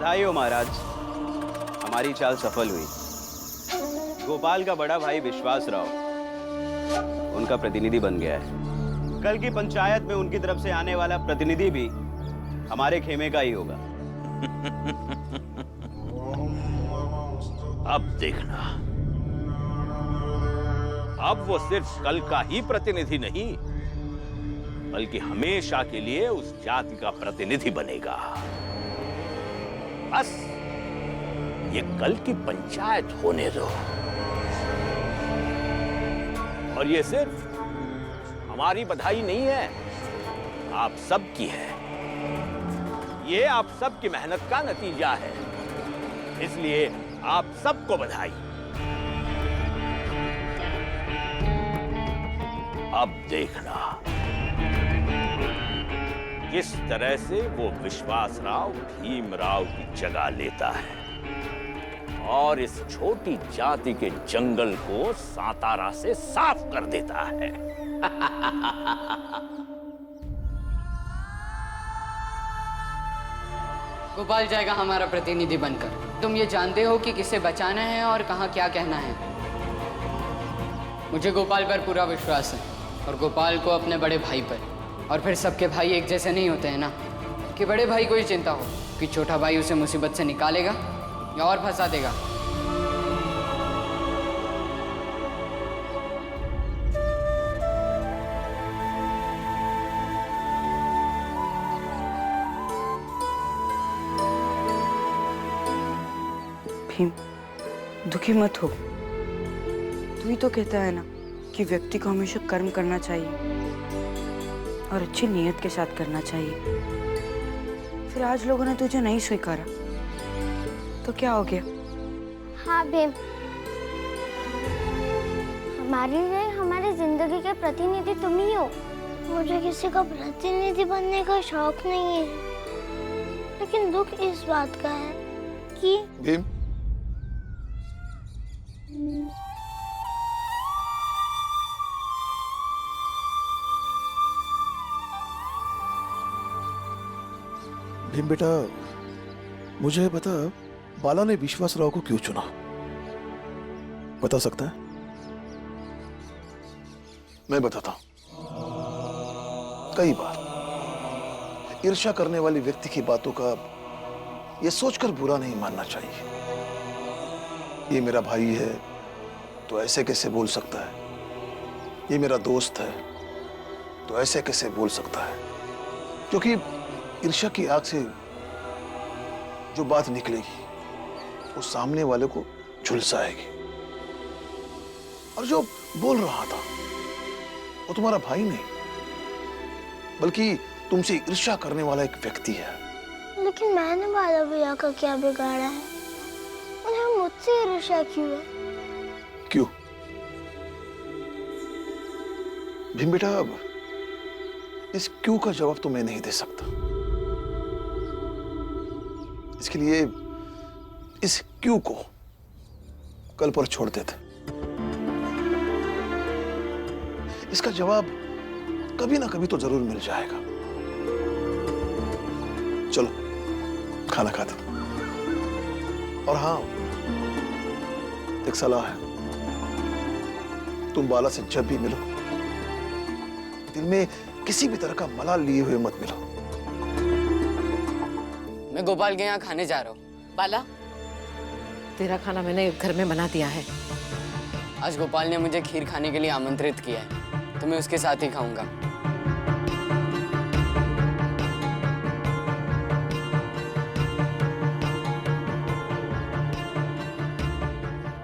बधाई हो महाराज, हमारी चाल सफल हुई। गोपाल का बड़ा भाई विश्वास राव उनका प्रतिनिधि बन गया है। कल की पंचायत में उनकी तरफ से आने वाला प्रतिनिधि भी हमारे खेमे का ही होगा। अब देखना, अब वो सिर्फ कल का ही प्रतिनिधि नहीं, बल्कि हमेशा के लिए उस जाति का प्रतिनिधि बनेगा। बस ये कल की पंचायत होने दो। और ये सिर्फ हमारी बधाई नहीं है, आप सबकी है। ये आप सबकी मेहनत का नतीजा है, इसलिए आप सबको बधाई। अब देखना किस तरह से वो विश्वास राव भीमराव की जगह लेता है और इस छोटी जाति के जंगल को सातारा से साफ कर देता है। गोपाल जाएगा हमारा प्रतिनिधि बनकर। तुम ये जानते हो कि किसे बचाना है और कहाँ क्या कहना है। मुझे गोपाल पर पूरा विश्वास है, और गोपाल को अपने बड़े भाई पर। और फिर सबके भाई एक जैसे नहीं होते हैं ना, कि बड़े भाई को ही चिंता हो कि छोटा भाई उसे मुसीबत से निकालेगा या और फंसा देगा। भीम, दुखी मत हो। तू ही तो कहता है ना कि व्यक्ति को हमेशा कर्म करना चाहिए और अच्छी नीयत के साथ करना चाहिए। फिर आज लोगों ने तुझे नहीं स्वीकारा तो क्या हो गया? हाँ भीम, हमारी नहीं, हमारी जिंदगी के प्रतिनिधि तुम ही हो। मुझे किसी का प्रतिनिधि बनने का शौक नहीं है, लेकिन दुख इस बात का है कि भीम, भीम बेटा, मुझे बता, बाला ने विश्वास राव को क्यों चुना? बता सकता है? मैं बताता हूं। कई बार ईर्ष्या करने वाले व्यक्ति की बातों का यह सोचकर बुरा नहीं मानना चाहिए। ये मेरा भाई है तो ऐसे कैसे बोल सकता है, ये मेरा दोस्त है तो ऐसे कैसे बोल सकता है, क्योंकि ईर्ष्या की आग से जो बात निकलेगी वो सामने वाले को झुलसाएगी। और जो बोल रहा था वो तुम्हारा भाई नहीं, बल्कि तुमसे ईर्ष्या करने वाला एक व्यक्ति है। लेकिन मैंने बाला भैया का क्या बिगाड़ा है? उन्हें मुझसे ईर्ष्या क्यों है? क्यों? भीम बेटा, अब इस क्यों का जवाब तो मैं नहीं दे सकता। इसके लिए इस क्यों को कल पर छोड़ देते। इसका जवाब कभी ना कभी तो जरूर मिल जाएगा। चलो खाना खाते। और हाँ, एक सलाह है, तुम बाला से जब भी मिलो दिल में किसी भी तरह का मलाल लिए हुए मत मिलो। मैं गोपाल के यहाँ खाने जा रहा हूँ। बाला, तेरा खाना मैंने घर में बना दिया है। आज गोपाल ने मुझे खीर खाने के लिए आमंत्रित किया है, तो मैं उसके साथ ही खाऊंगा।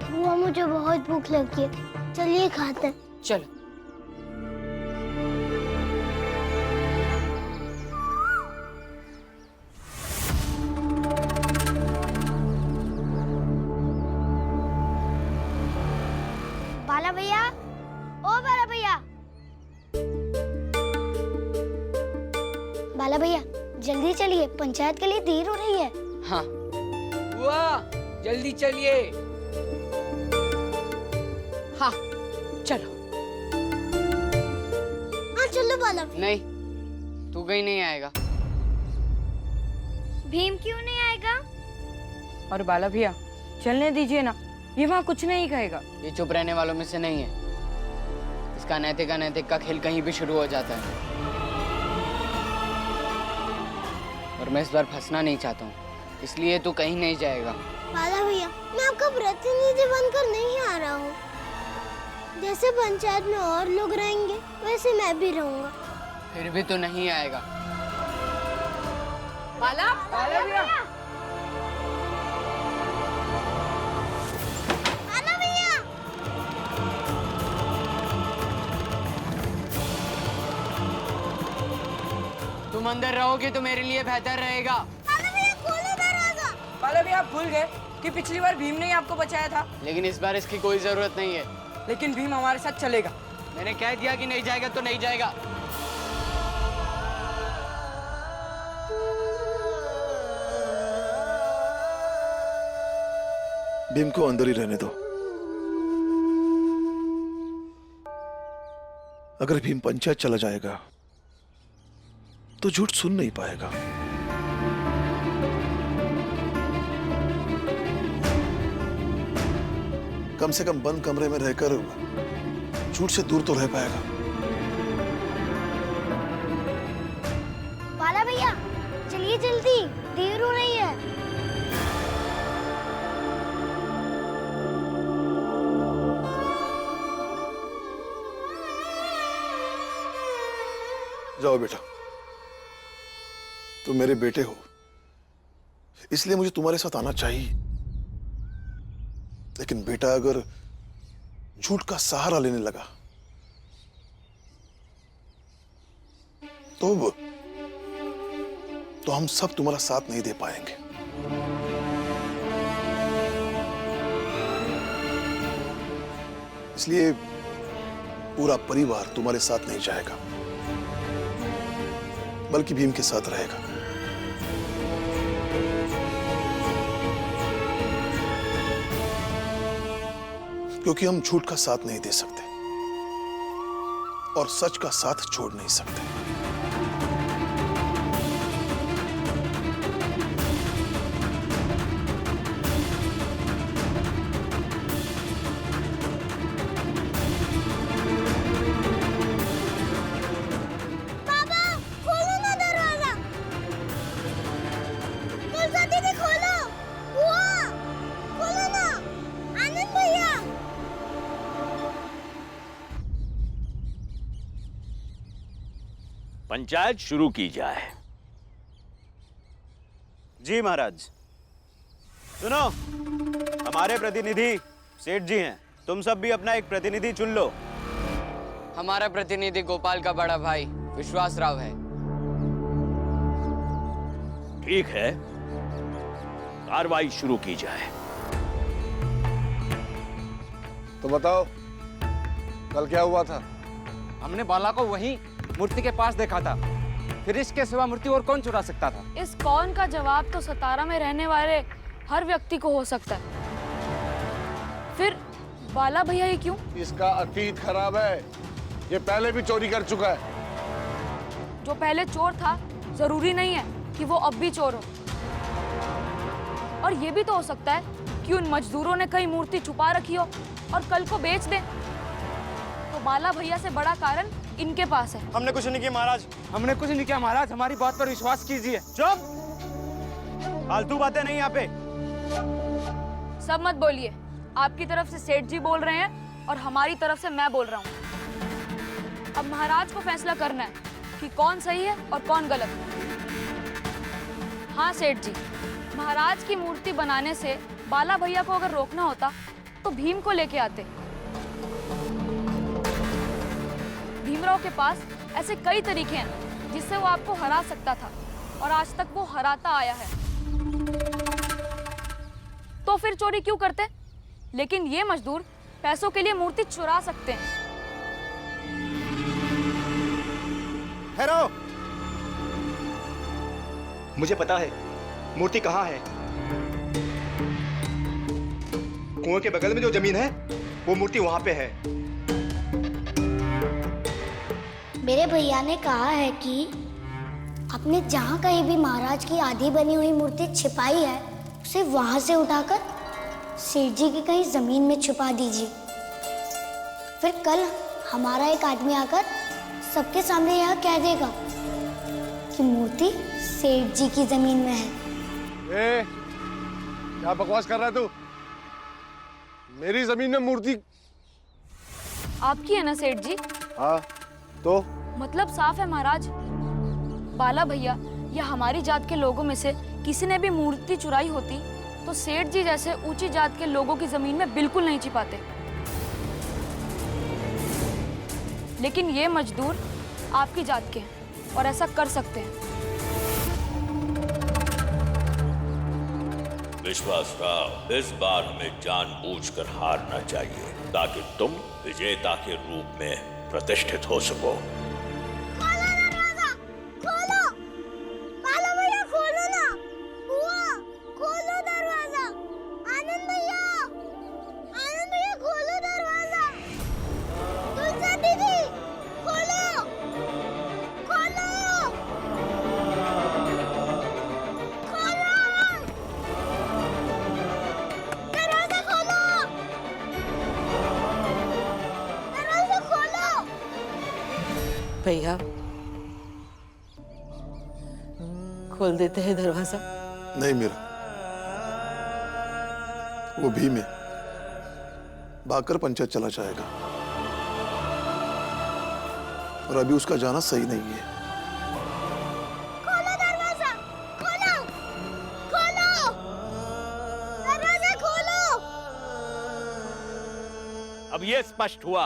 बुआ, मुझे बहुत भूख लगी है, चलिए खाते हैं। चलो। बाला भैया, ओ बाला भैया, बाला भैया जल्दी चलिए, पंचायत के लिए देर हो रही है। हाँ। वाह, जल्दी चलिए। हाँ, चलो। हाँ चलो बाला। नहीं, तू कहीं नहीं आएगा। भीम क्यों नहीं आएगा? और बाला भैया चलने दीजिए ना, ये वहाँ कुछ नहीं कहेगा। ये चुप रहने वालों में से नहीं है। इसका नैतिक अनैतिक का खेल कहीं भी शुरू हो जाता है, और मैं इस बार फंसना नहीं चाहता हूँ, इसलिए तू कहीं नहीं जाएगा। बाला भैया, मैं आपका प्रतिनिधि बनकर नहीं आ रहा हूँ। जैसे पंचायत में और लोग रहेंगे वैसे मैं भी रहूंगा। फिर भी तू नहीं आएगा। बाला बाला भैया, बाला भैया, तुम अंदर रहोगे तो मेरे लिए बेहतर रहेगा। बाला भैया खोलो दरवाजा। बाला भैया, आप भूल गए कि पिछली बार भीम ने ही आपको बचाया था। लेकिन इस बार इसकी कोई जरूरत नहीं है। लेकिन भीम हमारे साथ चलेगा। मैंने कह दिया कि नहीं जाएगा तो नहीं जाएगा। भीम को अंदर ही रहने दो। अगर भीम पंचायत चला जाएगा तो झूठ सुन नहीं पाएगा। कम से कम बंद कमरे में रहकर झूठ से दूर तो रह पाएगा। बाला भैया चलिए जल्दी, देर हो रही है। जाओ बेटा, तुम मेरे बेटे हो, इसलिए मुझे तुम्हारे साथ आना चाहिए। लेकिन बेटा अगर झूठ का सहारा लेने लगा तो हम सब तुम्हारा साथ नहीं दे पाएंगे। इसलिए पूरा परिवार तुम्हारे साथ नहीं जाएगा, बल्कि भीम के साथ रहेगा। क्योंकि हम झूठ का साथ नहीं दे सकते और सच का साथ छोड़ नहीं सकते। पापा खोलो ना दरवाजा। तुलसा दीदी खोलो। बुआ खोलो ना। आनंद भैया। पंचायत शुरू की जाए। जी महाराज। सुनो, हमारे प्रतिनिधि सेठ जी हैं, तुम सब भी अपना एक प्रतिनिधि चुन लो। हमारा प्रतिनिधि गोपाल का बड़ा भाई विश्वास राव है। ठीक है, कार्रवाई शुरू की जाए। तो बताओ कल क्या हुआ था? हमने बाला को वहीं मूर्ति के पास देखा था। फिर इसके सिवा मूर्ति और कौन चुरा सकता था? इस कौन का जवाब तो सतारा में रहने वाले हर व्यक्ति को हो सकता है। फिर बाला भैया ही क्यों? इसका अतीत खराब है, ये पहले भी चोरी कर चुका है। जो पहले चोर था जरूरी नहीं है कि वो अब भी चोर हो। और ये भी तो हो सकता है कि उन मजदूरों ने कहीं मूर्ति छुपा रखी हो और कल को बेच दें। तो बाला भैया से बड़ा कारण इनके पास है। हमने कुछ नहीं किया महाराज। हमने कुछ नहीं किया महाराज, हमारी बात पर विश्वास कीजिए। चुप, फालतू बातें नहीं यहाँ पे। सब मत बोलिए। आपकी तरफ से सेठ जी बोल रहे हैं और हमारी तरफ से मैं बोल रहा हूँ। अब महाराज को फैसला करना है कि कौन सही है और कौन गलत। हाँ सेठ जी, महाराज की मूर्ति बनाने से बाला भैया को अगर रोकना होता तो भीम को लेके आते। भीमराव के पास ऐसे कई तरीके हैं जिससे वो आपको हरा सकता था और आज तक वो हराता आया है। तो फिर चोरी क्यों करते? लेकिन ये मजदूर पैसों के लिए मूर्ति चुरा सकते हैं। ठहरो, मुझे पता है मूर्ति कहाँ है। कुएं के बगल में जो जमीन है वो मूर्ति वहां पे है। मेरे भैया ने कहा है कि आपने जहाँ कहीं भी महाराज की आधी बनी हुई मूर्ति छिपाई है उसे वहां से उठाकर सेठ जी की कहीं जमीन में छुपा दीजिए। फिर कल हमारा एक आदमी आकर सबके सामने यह कह देगा कि मूर्ति सेठ जी की जमीन में है। क्या बकवास कर रहा है तू? मेरी जमीन में मूर्ति आपकी है ना सेठ जी? हाँ तो मतलब साफ है महाराज, बाला भैया या हमारी जात के लोगों में से किसी ने भी मूर्ति चुराई होती तो सेठ जी जैसे ऊंची जात के लोगों की जमीन में बिल्कुल नहीं छिपाते। लेकिन ये मजदूर आपकी जात के हैं और ऐसा कर सकते हैं। विश्वास राव, इस बार हमें जानबूझकर हारना चाहिए ताकि तुम विजेता के रूप में प्रतिष्ठित हो सको। खोलो दरवाजा, खोलो। बाला भैया खोलो ना। बुआ, खोलो दरवाजा। आनंद भैया खोलो दरवाजा। तुलसी दीदी, खोलो, खोलो, खोलो। दरवाजा खोलो, दरवाजा खोलो। भैया खोल देते हैं दरवाजा। नहीं मीरा, वो भीम है, भागकर पंचायत चला जाएगा और अभी उसका जाना सही नहीं है। खोलो दरवाजा, खोलो, खोलो, दरवाजा खोलो। अब ये स्पष्ट हुआ,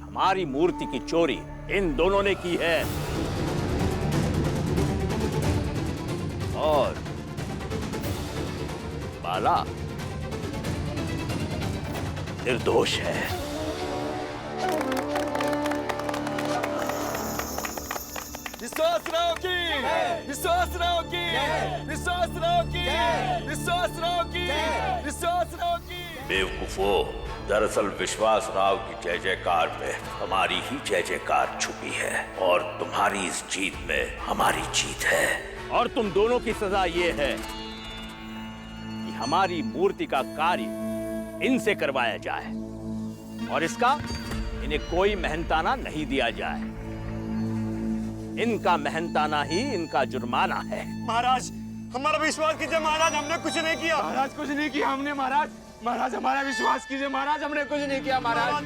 हमारी मूर्ति की चोरी इन दोनों ने की है और बाला निर्दोष है। विश्वासराव की, विश्वासराव की, विश्वासराव की, विश्वासराव की, विश्वासराव की। बेवकूफो, दरअसल विश्वास राव की जय जयकार में हमारी ही जय जयकार छुपी है और तुम्हारी इस जीत में हमारी जीत है। और तुम दोनों की सजा ये है कि हमारी मूर्ति का कार्य इनसे करवाया जाए और इसका इन्हें कोई मेहनताना नहीं दिया जाए। इनका मेहनताना ही इनका जुर्माना है। महाराज, हमारा विश्वास कीजिए महाराज, हमने कुछ नहीं किया। महाराज कुछ नहीं किया हमने महाराज। महाराज हमारा विश्वास कीजिए महाराज, हमने कुछ नहीं किया महाराज।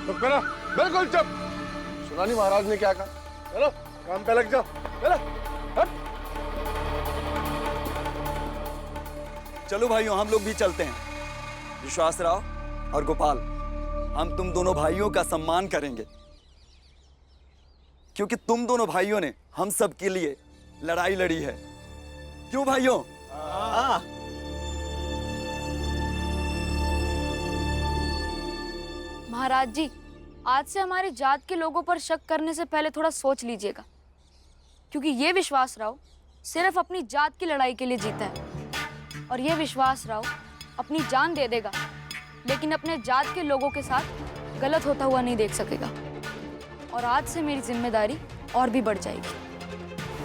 चुप करो, बिल्कुल चुप। सुना नहीं महाराज ने क्या कहा? चलो काम पे लग जाओ, चलो। हट। चलो भाइयों, हम लोग भी चलते हैं। विश्वासराव और गोपाल, हम तुम दोनों भाइयों का सम्मान करेंगे क्योंकि तुम दोनों भाइयों ने हम सब के लिए लड़ाई लड़ी है। क्यों भाइयों? हाँ। महाराज जी, आज से हमारी जात के लोगों पर शक करने से पहले थोड़ा सोच लीजिएगा, क्योंकि ये विश्वासराव सिर्फ अपनी जात की लड़ाई के लिए जीता है और ये विश्वासराव अपनी जान दे देगा लेकिन अपने जात के लोगों के साथ गलत होता हुआ नहीं देख सकेगा। और आज से मेरी जिम्मेदारी और भी बढ़ जाएगी,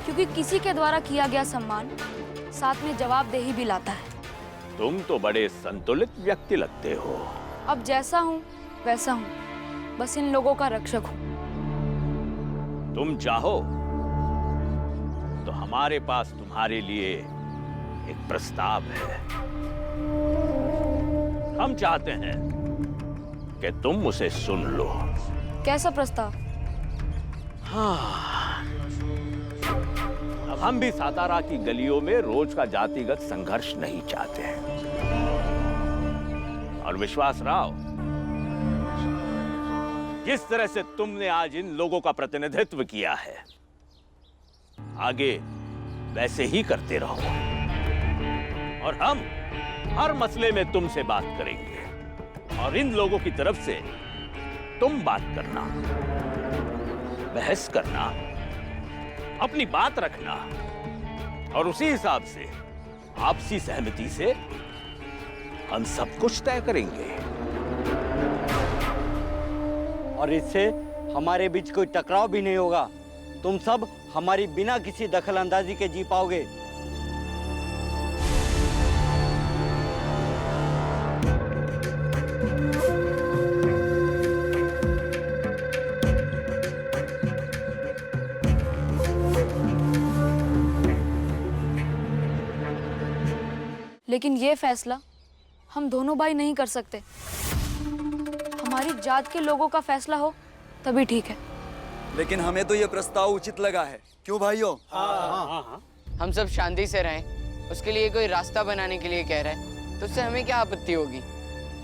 क्योंकि किसी के द्वारा किया गया सम्मान साथ में जवाबदेही भी लाता है। तुम तो बड़े संतुलित व्यक्ति लगते हो। अब जैसा हूँ वैसा हूँ, बस इन लोगों का रक्षक हूँ। तुम चाहो तो हमारे पास तुम्हारे लिए एक प्रस्ताव है। हम चाहते हैं कि तुम उसे सुन लो। कैसा प्रस्ताव? हाँ, अब हम भी सातारा की गलियों में रोज का जातिगत संघर्ष नहीं चाहते हैं। और विश्वास राव, जिस तरह से तुमने आज इन लोगों का प्रतिनिधित्व किया है, आगे वैसे ही करते रहो और हम हर मसले में तुमसे बात करेंगे और इन लोगों की तरफ से तुम बात करना, बहस करना, अपनी बात रखना और उसी हिसाब से आपसी सहमति से हम सब कुछ तय करेंगे। और इससे हमारे बीच कोई टकराव भी नहीं होगा। तुम सब हमारी बिना किसी दखल अंदाजी के जी पाओगे। लेकिन ये फैसला हम दोनों भाई नहीं कर सकते। हमारी जात के लोगों का फैसला हो तभी ठीक है। लेकिन हमें तो ये प्रस्ताव उचित लगा है, क्यों भाइयों? हम सब शांति से रहें, उसके लिए कोई रास्ता बनाने के लिए कह रहे हैं, तो उससे हमें क्या आपत्ति होगी?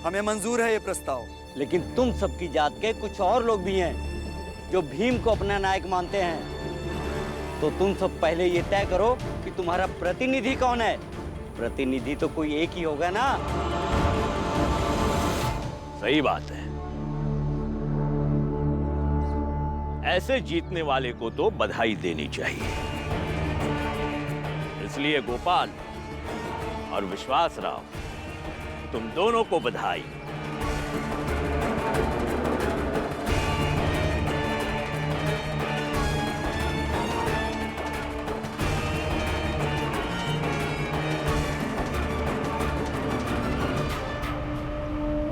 हमें मंजूर है ये प्रस्ताव। लेकिन तुम सबकी जात के कुछ और लोग भी हैं जो भीम को अपना नायक मानते हैं। तो तुम सब पहले ये तय करो कि तुम्हारा प्रतिनिधि कौन है। प्रतिनिधि तो कोई एक ही होगा ना। सही बात है। ऐसे जीतने वाले को तो बधाई देनी चाहिए। इसलिए गोपाल और विश्वास राव, तुम दोनों को बधाई।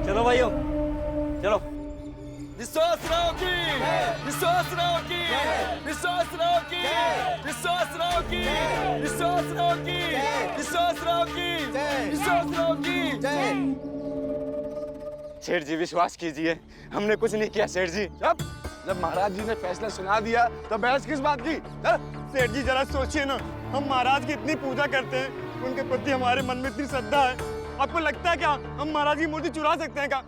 चलो भाइयों, चलो। विश्वास राव की, विश्वास राव की, विश्वास राव की, विश्वास राव की, विश्वास राव की, विश्वास राव की, विश्वास राव की। सेठ जी विश्वास कीजिए, हमने कुछ नहीं किया सेठ जी। जब महाराज जी ने फैसला सुना दिया तो बहस किस बात की? सेठ जी जरा सोचिए ना, हम महाराज की इतनी पूजा करते हैं, उनके प्रति हमारे मन में इतनी श्रद्धा है। आपको लगता है क्या हम महाराज की मूर्ति चुरा सकते हैं क्या?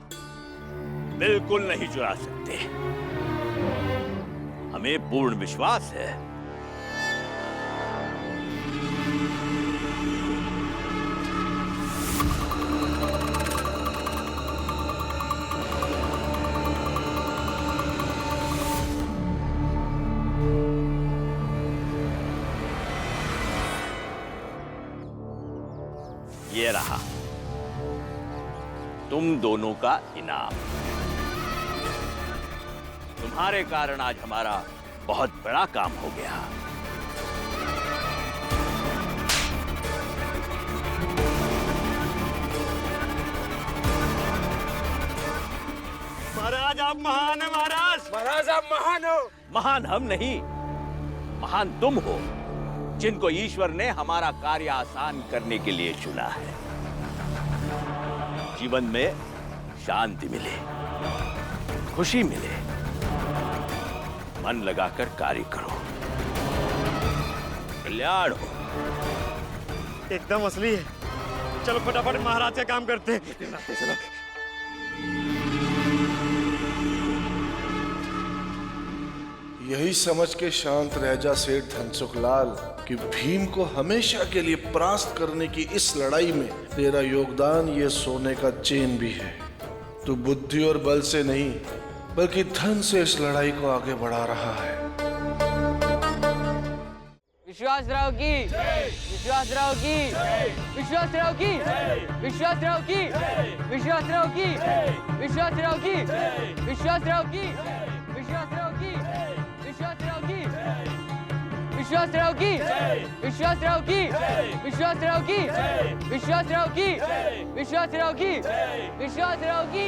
बिल्कुल नहीं चुरा सकते। हमें पूर्ण विश्वास है। ये रहा तुम दोनों का इनाम। तुम्हारे कारण आज हमारा बहुत बड़ा काम हो गया। महाराज आप महान है महाराज। महाराज आप महान हो। महान हम नहीं, महान तुम हो, जिनको ईश्वर ने हमारा कार्य आसान करने के लिए चुना है। जीवन में शांति मिले, खुशी मिले, मन लगाकर कार्य करो, कल्याण हो। एकदम असली है। चलो फटाफट महाराज का काम करते हैं। चलो। यही समझ के शांत रह जा सेठ धनसुखलाल कि भीम को हमेशा के लिए परास्त करने की इस लड़ाई में तेरा योगदान ये सोने का चेन भी है। तू बुद्धि और बल से नहीं बल्कि धन से इस लड़ाई को आगे बढ़ा रहा है। विश्वास राव की, विश्वास राव की, विश्वास राव की, विश्वास राव की, विश्वास राव की, विश्वास राव की, विश्वास राव की, विश्वास राव की, विश्वास राव की, विश्वास राव की, विश्वास राव की, विश्वास राव की, विश्वास राव की, विश्वास राव की, विश्वास राव की।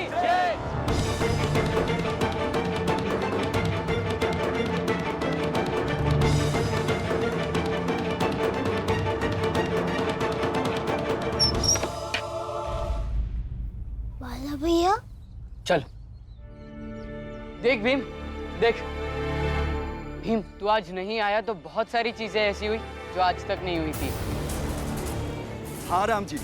बाला भैया, चल देख भीम, देख भीम, तू आज नहीं आया तो बहुत सारी चीजें ऐसी हुई जो आज तक नहीं हुई थी। हाँ राम जी,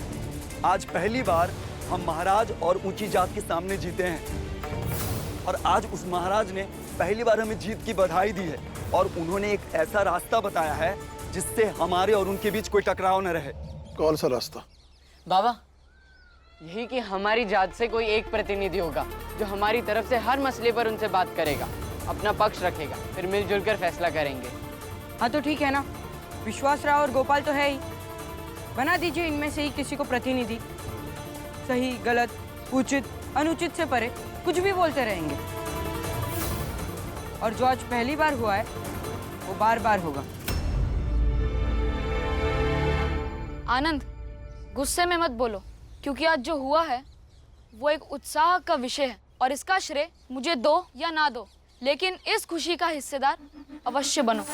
आज पहली बार हम महाराज और ऊंची जात के सामने जीते हैं और आज उस महाराज ने पहली बार हमें जीत की बधाई दी है और उन्होंने एक ऐसा रास्ता बताया है जिससे हमारे और उनके बीच कोई टकराव न रहे। कौन सा रास्ता? बाबा, यही कि हमारी जात से कोई एक प्रतिनिधि होगा जो हमारी तरफ से हर मसले पर उनसे बात करेगा, अपना पक्ष रखेगा, फिर मिलजुल कर फैसला करेंगे। हाँ तो ठीक है ना, विश्वास राव और गोपाल तो है ही, बना दीजिए इनमें से ही किसी को प्रतिनिधि। सही गलत उचित अनुचित से परे कुछ भी बोलते रहेंगे और जो आज पहली बार हुआ है वो बार बार होगा। आनंद, गुस्से में मत बोलो, क्योंकि आज जो हुआ है वो एक उत्साह का विषय है और इसका श्रेय मुझे दो या ना दो, लेकिन इस खुशी का हिस्सेदार अवश्य बनो।